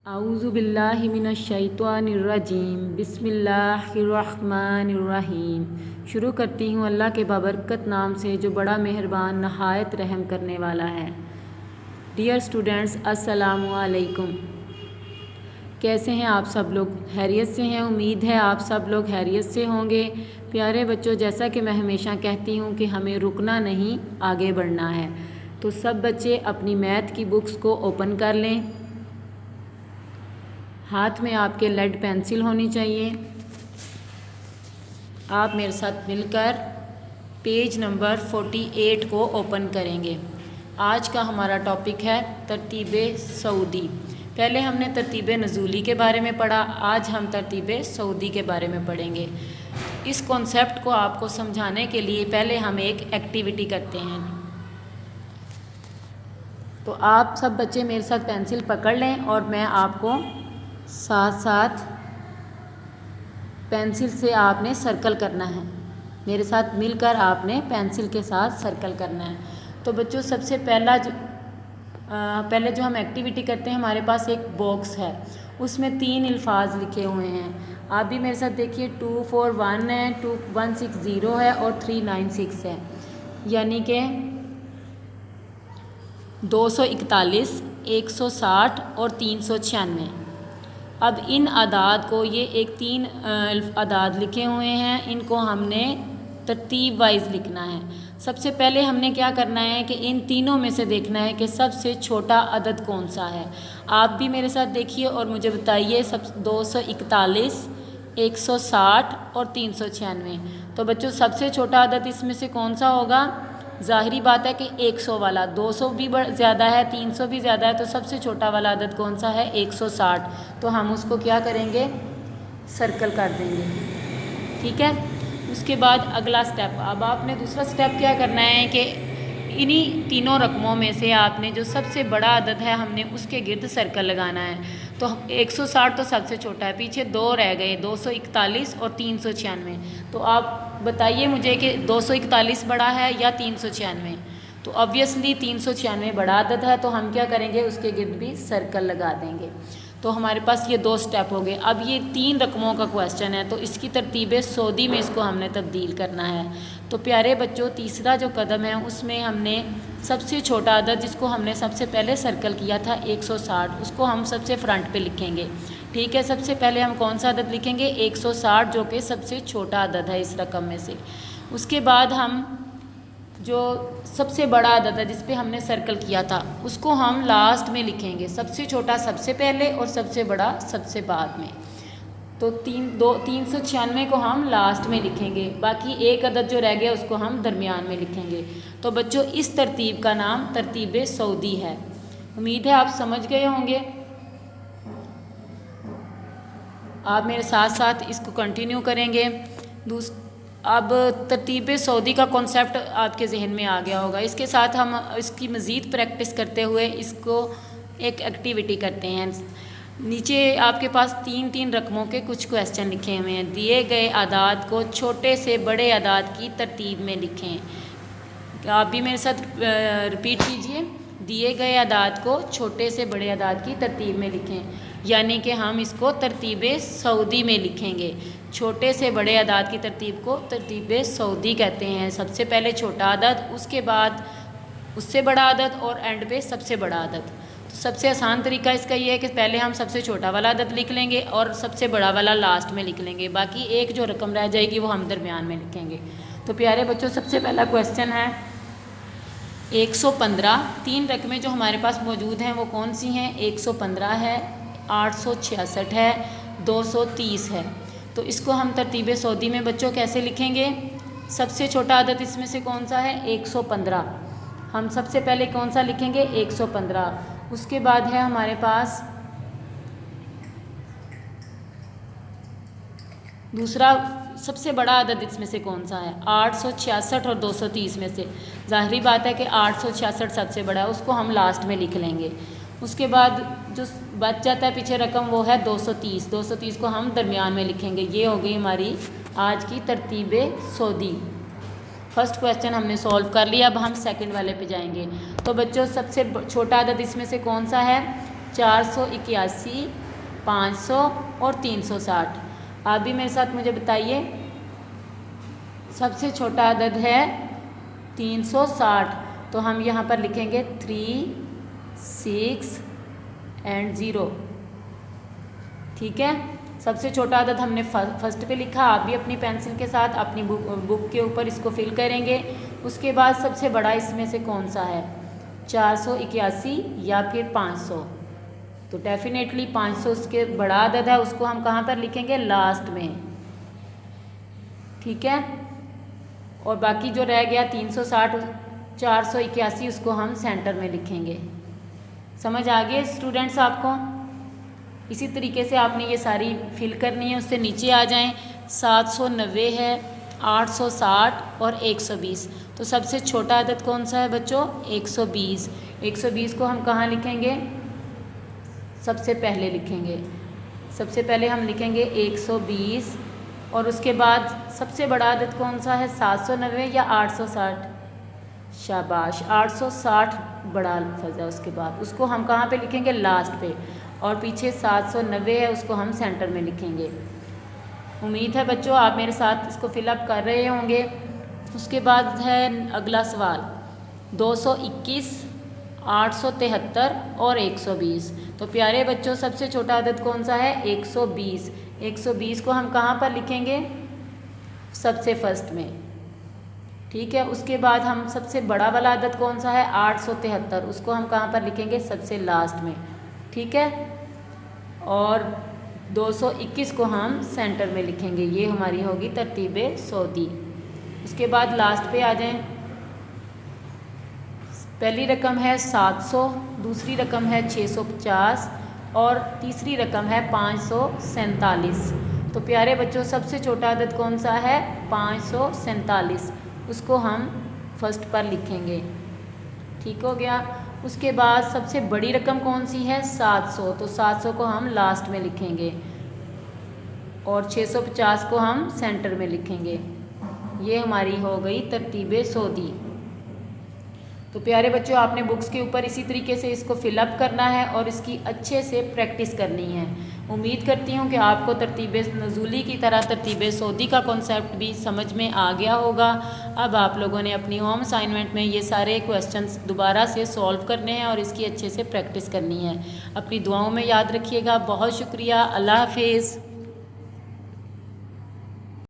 आऊज़ु बिल्लाहि मिनश्शैतानिर्रजीम बिस्मिल्लाहिर्रहमानिर्रहीम। शुरू करती हूँ अल्लाह के बाबरकत नाम से जो बड़ा मेहरबान नहायत रहम करने वाला है। डियर स्टूडेंट्स, अस्सलामु अलैकुम। कैसे हैं आप सब लोग? खैरियत से हैं? उम्मीद है आप सब लोग खैरियत से होंगे। प्यारे बच्चों, जैसा कि मैं हमेशा कहती हूँ कि हमें रुकना नहीं, आगे बढ़ना है। तो सब बच्चे अपनी मैथ की बुक्स को ओपन कर लें। हाथ में आपके लेड पेंसिल होनी चाहिए। आप मेरे साथ मिलकर पेज नंबर 48 को ओपन करेंगे। आज का हमारा टॉपिक है तरतीब सऊदी। पहले हमने तरतीब नज़ूली के बारे में पढ़ा, आज हम तरतीब सऊदी के बारे में पढ़ेंगे। इस कॉन्सेप्ट को आपको समझाने के लिए पहले हम एक एक्टिविटी करते हैं। तो आप सब बच्चे मेरे साथ पेंसिल पकड़ लें और मैं आपको साथ साथ पेंसिल से आपने सर्कल करना है। मेरे साथ मिलकर आपने पेंसिल के साथ सर्कल करना है। तो बच्चों, सबसे पहले जो हम एक्टिविटी करते हैं, हमारे पास एक बॉक्स है, उसमें 3 अल्फाज लिखे हुए हैं। आप भी मेरे साथ देखिए, 241 है, 2160 है और 396 है, यानी कि 241, 160 और 396। अब इन आदाद को, ये एक 3 आदाद लिखे हुए हैं, इनको हमने तरतीब वाइज लिखना है। सबसे पहले हमने क्या करना है कि इन तीनों में से देखना है कि सबसे छोटा अदद कौन सा है। आप भी मेरे साथ देखिए और मुझे बताइए। सब 241, 160 और 396। तो बच्चों, सबसे छोटा अदद इसमें से कौन सा होगा? ज़ाहिरी बात है कि 100 वाला। 200 भी ज़्यादा है, 300 भी ज़्यादा है, तो सबसे छोटा वाला अदद कौन सा है? 160। तो हम उसको क्या करेंगे? सर्कल कर देंगे। ठीक है। उसके बाद अगला स्टेप, अब आपने दूसरा स्टेप क्या करना है कि इन्हीं तीनों रकमों में से आपने जो सबसे बड़ा अदद है, हमने उसके गिर्द सर्कल लगाना है। तो 160 तो सबसे छोटा है, पीछे 2 रह गए, 241 और 396। तो आप बताइए मुझे कि 241 बड़ा है या 396? तो ऑब्वियसली 396 बड़ा अदद है, तो हम क्या करेंगे? उसके गिर्द भी सर्कल लगा देंगे। तो हमारे पास ये 2 स्टेप हो गए। अब ये 3 रकमों का क्वेश्चन है, तो इसकी तरतीब सऊदी में इसको हमने तब्दील करना है। तो प्यारे बच्चों, तीसरा जो कदम है उसमें हमने सबसे छोटा अदद, जिसको हमने सबसे पहले सर्कल किया था 160, उसको हम सबसे फ्रंट पे लिखेंगे। ठीक है। सबसे पहले हम कौन सा अदद लिखेंगे? 160, जो कि सबसे छोटा अदद है इस रकम में से। उसके बाद हम जो सबसे बड़ा अदद है जिस पे हमने सर्कल किया था, उसको हम लास्ट में लिखेंगे। सबसे छोटा सबसे पहले और सबसे बड़ा सबसे बाद में। तो 396 को हम लास्ट में लिखेंगे, बाकी एक अदद जो रह गया उसको हम दरमियान में लिखेंगे। तो बच्चों, इस तरतीब का नाम तरतीब सऊदी है। उम्मीद है आप समझ गए होंगे। आप मेरे साथ साथ इसको कंटिन्यू करेंगे। अब तरतीब सऊदी का कॉन्सेप्ट आपके जहन में आ गया होगा। इसके साथ हम इसकी मज़ीद प्रैक्टिस करते हुए इसको एक एक्टिविटी करते हैं। नीचे आपके पास 3 रकमों के कुछ क्वेश्चन लिखे हुए हैं। दिए गए आदाद को छोटे से बड़े आदाद की तरतीब में लिखें। आप भी मेरे साथ रिपीट कीजिए। दिए गए आदाद को छोटे से बड़े आदाद की तरतीब में लिखें, यानी कि हम इसको तरतीब सऊदी में लिखेंगे। छोटे से बड़े आदाद की तरतीब को तरतीब सऊदी कहते हैं। सबसे पहले छोटा अदद, उसके बाद उससे बड़ा अदद और एंड पे सबसे बड़ा अदद। तो सबसे आसान तरीका इसका ये है कि पहले हम सबसे छोटा वाला अदद लिख लेंगे और सबसे बड़ा वाला लास्ट में लिख लेंगे। बाकी एक जो रकम रह जाएगी वो हम दरमियान में लिखेंगे। तो प्यारे बच्चों, सबसे पहला क्वेश्चन है 115। 3 रकमें जो हमारे पास मौजूद हैं वो कौन सी हैं? 115 है, 866 है, 230 है। तो इसको हम तरतीब सऊदी में बच्चों कैसे लिखेंगे? सबसे छोटा अदद इसमें से कौन सा है? 115। हम सबसे पहले कौन सा लिखेंगे? 115। उसके बाद है हमारे पास दूसरा सबसे बड़ा अदद, इसमें से कौन सा है? 866 और 230 में से ज़ाहिरी बात है कि 866 सबसे बड़ा है, उसको हम लास्ट में लिख लेंगे। उसके बाद जो बच जाता है पीछे रकम, वो है 230। 230 को हम दरमियान में लिखेंगे। ये हो गई हमारी आज की तरतीब सऊदी। फर्स्ट क्वेश्चन हमने सॉल्व कर लिया। अब हम सेकंड वाले पे जाएंगे। तो बच्चों, सबसे छोटा अदद इसमें से कौन सा है? 481, 500 और 360। आप भी मेरे साथ मुझे बताइए। सबसे छोटा अदद है 360, तो हम यहाँ पर लिखेंगे 3, 6 एंड 0। ठीक है, सबसे छोटा अदद हमने फर्स्ट पे लिखा। आप भी अपनी पेंसिल के साथ अपनी बुक के ऊपर इसको फिल करेंगे। उसके बाद सबसे बड़ा इसमें से कौन सा है, 481 या फिर 500? तो डेफिनेटली 500 उसके बड़ा अदद है, उसको हम कहाँ पर लिखेंगे, लास्ट में। ठीक है, और बाकी जो रह गया 360, 481, उसको हम सेंटर में लिखेंगे। समझ आ गए स्टूडेंट्स आपको? इसी तरीके से आपने ये सारी फिल करनी है। उससे नीचे आ जाएं। 790 है, 860 और 120। तो सबसे छोटा अदद कौन सा है बच्चों, 120। 120 को हम कहाँ लिखेंगे, सबसे पहले लिखेंगे। सबसे पहले हम लिखेंगे 120, और उसके बाद सबसे बड़ा अदद कौन सा है, 790 या 860? शाबाश, 860 बड़ा लफ्ज़ है। उसके बाद उसको हम कहाँ पे लिखेंगे, लास्ट पे। और पीछे 790 है, उसको हम सेंटर में लिखेंगे। उम्मीद है बच्चों आप मेरे साथ इसको फिलअप कर रहे होंगे। उसके बाद है अगला सवाल, 221, 873 और 120। तो प्यारे बच्चों सबसे छोटा अदद कौन सा है, 120। 120 को हम कहाँ पर लिखेंगे, सबसे फर्स्ट में। ठीक है, उसके बाद हम सबसे बड़ा वाला अदद कौन सा है, 873, उसको हम कहाँ पर लिखेंगे, सबसे लास्ट में। ठीक है, और 221 को हम सेंटर में लिखेंगे। ये हमारी होगी तरतीब सौदी। उसके बाद लास्ट पे आ जाएं। पहली रकम है 700, दूसरी रकम है 650 और तीसरी रकम है 547। तो प्यारे बच्चों सबसे छोटा अदद कौन सा है, 547, उसको हम फर्स्ट पर लिखेंगे। ठीक हो गया। उसके बाद सबसे बड़ी रकम कौन सी है, 700, तो 700 को हम लास्ट में लिखेंगे और 650 को हम सेंटर में लिखेंगे। ये हमारी हो गई तरतीब सौदी। तो प्यारे बच्चों आपने बुक्स के ऊपर इसी तरीके से इसको फिलअप करना है और इसकी अच्छे से प्रैक्टिस करनी है। उम्मीद करती हूँ कि आपको तरतीब नज़ूली की तरह तरतीब सौदी का कॉन्सेप्ट भी समझ में आ गया होगा। अब आप लोगों ने अपनी होम असाइनमेंट में ये सारे क्वेश्चंस दोबारा से सॉल्व करने हैं और इसकी अच्छे से प्रैक्टिस करनी है। अपनी दुआओं में याद रखिएगा। बहुत शुक्रिया। अल्लाह हाफिज़।